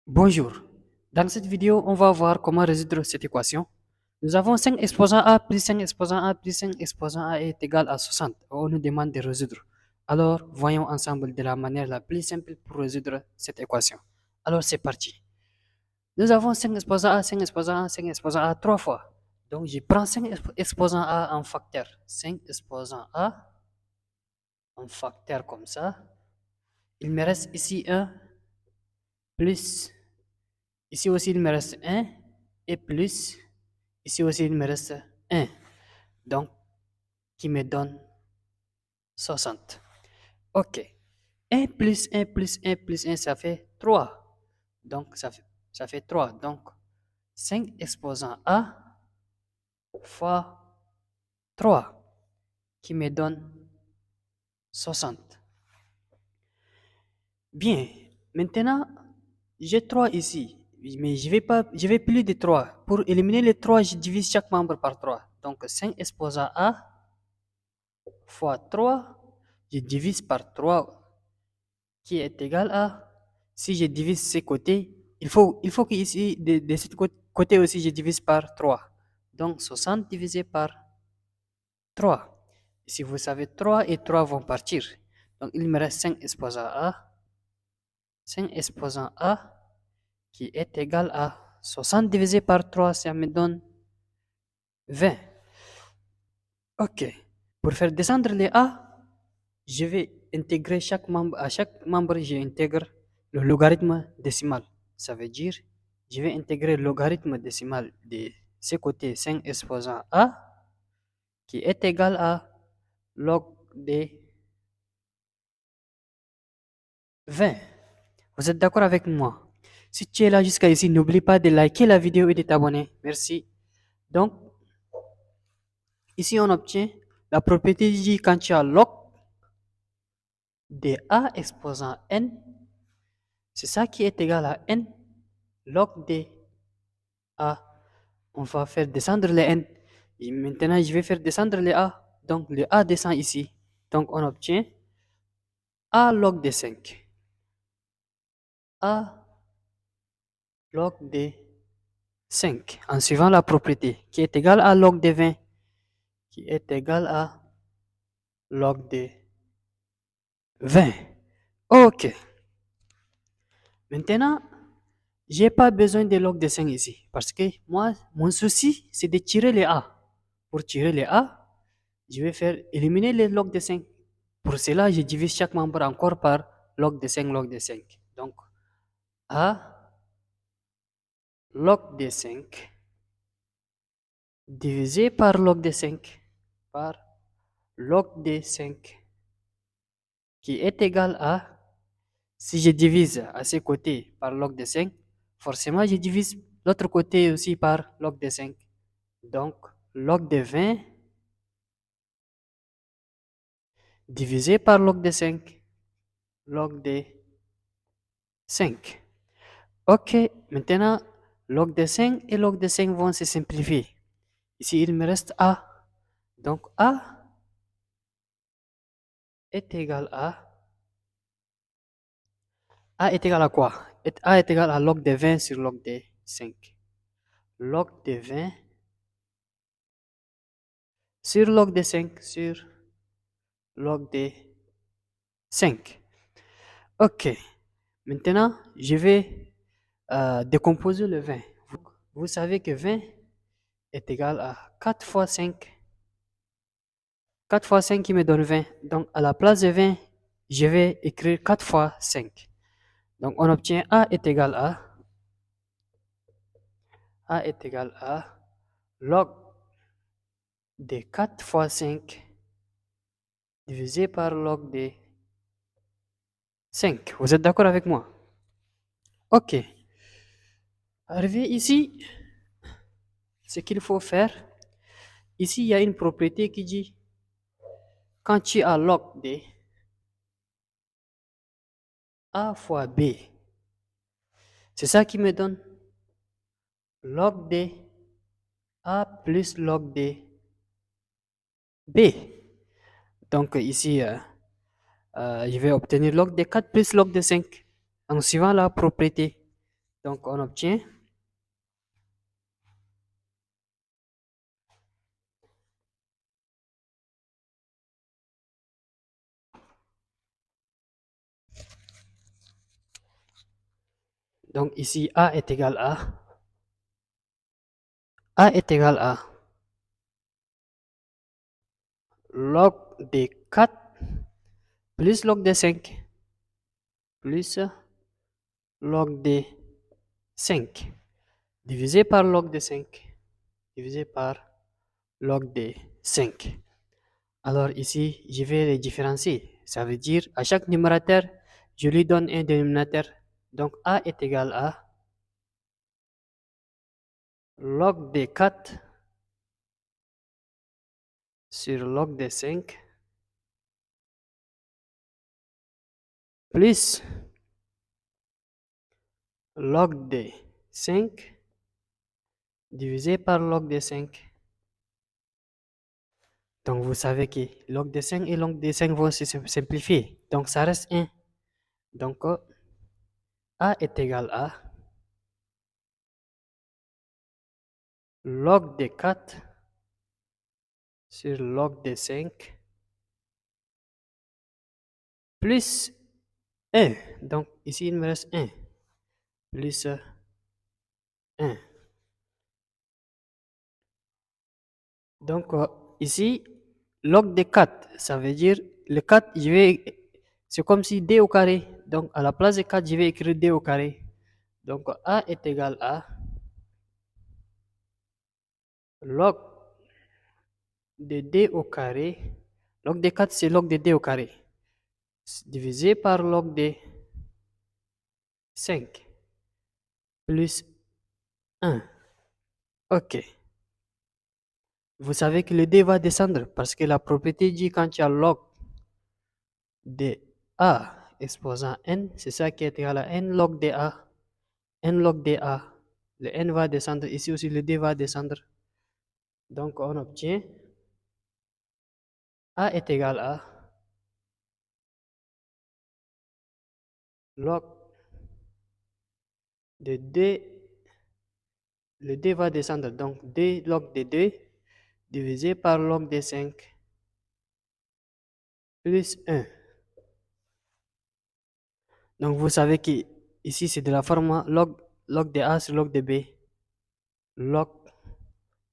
Bonjour. Dans cette vidéo, on va voir comment résoudre cette équation. Nous avons 5 exposants A plus 5 exposants A plus 5 exposants A est égal à 60. On nous demande de résoudre. Alors, voyons ensemble de la manière la plus simple pour résoudre cette équation. Alors, c'est parti. Nous avons 5 exposants A, 5 exposants A, 5 exposants A 3 fois. Donc, je prends 5 exposants A en facteur. 5 exposants A en facteur comme ça. Il me reste ici 1 plus. Ici aussi, il me reste 1 et plus. Ici aussi, il me reste 1. Donc, qui me donne 60. OK. 1 plus 1 plus 1 plus 1, ça fait 3. Donc, ça fait 3. Donc, 5 exposant A fois 3, qui me donne 60. Bien. Maintenant, j'ai 3 ici. Mais je vais plus de 3. Pour éliminer les 3, je divise chaque membre par 3. Donc, 5 exposant A fois 3, je divise par 3, qui est égal à, si je divise ces côtés, il faut que ici, de ce côté aussi, je divise par 3. Donc, 60 divisé par 3. Si vous savez, 3 et 3 vont partir. Donc, il me reste 5 exposant A. 5 exposant A qui est égal à 60 divisé par 3, ça me donne 20. OK. Pour faire descendre les A, je vais intégrer chaque membre. À chaque membre, j'intègre le logarithme décimal. Ça veut dire, je vais intégrer le logarithme décimal de ce côté 5 exposant A qui est égal à log de 20. Vous êtes d'accord avec moi? Si tu es là jusqu'à ici, n'oublie pas de liker la vidéo et de t'abonner. Merci. Donc, ici, on obtient la propriété dit quand tu as log de A exposant n, c'est ça qui est égal à n log de A. On va faire descendre les n. Et maintenant, je vais faire descendre les A. Donc, le A descend ici. Donc, on obtient A log de 5. A log de 5. En suivant la propriété qui est égale à log de 20, qui est égal à log de 20. OK. Maintenant, j'ai pas besoin de log de 5 ici. Parce que moi, mon souci, c'est de tirer les A. Pour tirer les A, je vais faire éliminer les log de 5. Pour cela, je divise chaque membre encore par log de 5, log de 5. Donc, A log de 5 divisé par log de 5 par log de 5 qui est égal à, si je divise à ce côté par log de 5, forcément je divise l'autre côté aussi par log de 5. Donc, log de 20 divisé par log de 5, log de 5. OK, maintenant, log de 5 et log de 5 vont se simplifier. Ici, il me reste A. Donc, A est égal à... A est égal à quoi? A est égal à log de 20 sur log de 5. Log de 20 sur log de 5 sur log de 5. OK. Maintenant, je vais décomposer le 20. Vous savez que 20 est égal à 4 fois 5. 4 fois 5 qui me donne 20. Donc, à la place de 20, je vais écrire 4 fois 5. Donc, on obtient A est égal à log de 4 fois 5 divisé par log de 5. Vous êtes d'accord avec moi? OK. Arrivé ici, ce qu'il faut faire, ici, il y a une propriété qui dit quand tu as log de A fois B, c'est ça qui me donne log de A plus log de B. Donc ici, je vais obtenir log de 4 plus log de 5 en suivant la propriété. Donc, on obtient donc ici A est égal à A est égal à log de 4 plus log de 5 plus log de 5 divisé par log de 5 divisé par log de 5. Alors ici, je vais les différencier. Ça veut dire à chaque numérateur, je lui donne un dénominateur. Donc A est égal à log de 4 sur log de 5 plus log de 5 divisé par log de 5. Donc vous savez que log de 5 et log de 5 vont se simplifier. Donc ça reste 1. Donc A est égal à log de 4 sur log de 5 plus 1. Donc ici il me reste 1 plus 1. Donc ici, log de 4, ça veut dire le 4, c'est comme si d au carré. Donc à la place de 4, je vais écrire d au carré. Donc A est égal à log de d au carré. Log de 4, c'est log de d au carré. Divisé par log de 5 plus 1. OK. Vous savez que le d va descendre parce que la propriété dit quand tu as log de a exposant n, c'est ça qui est égal à n log de a. N log de a. Le n va descendre. Ici aussi, le d va descendre. Donc, on obtient a est égal à log de d. Le d va descendre. Donc, d log de 2 divisé par log de 5 plus 1. Donc, vous savez que ici, c'est de la forme log de a sur log de b. Log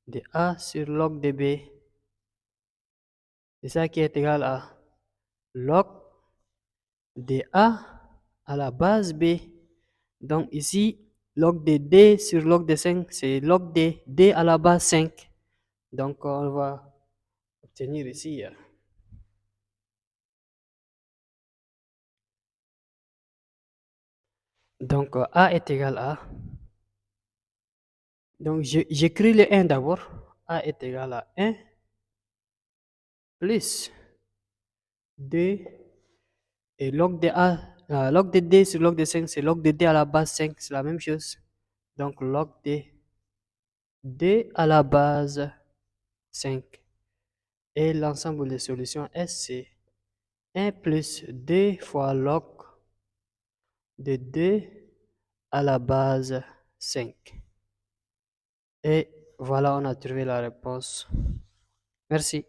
de a sur log de b. C'est ça qui est égal à log de a à la base b. Donc ici, log de d sur log de 5, c'est log de d à la base 5. Donc on va obtenir ici. Donc a est égal à. Donc j'écris le 1 d'abord. A est égal à 1 plus 2 et log de a. Log de d sur log de 5, c'est log de d à la base 5, c'est la même chose. Donc log de d à la base 5. Et l'ensemble des solutions S, c'est 1 plus 2 fois log de 2 à la base 5. Et voilà, on a trouvé la réponse. Merci.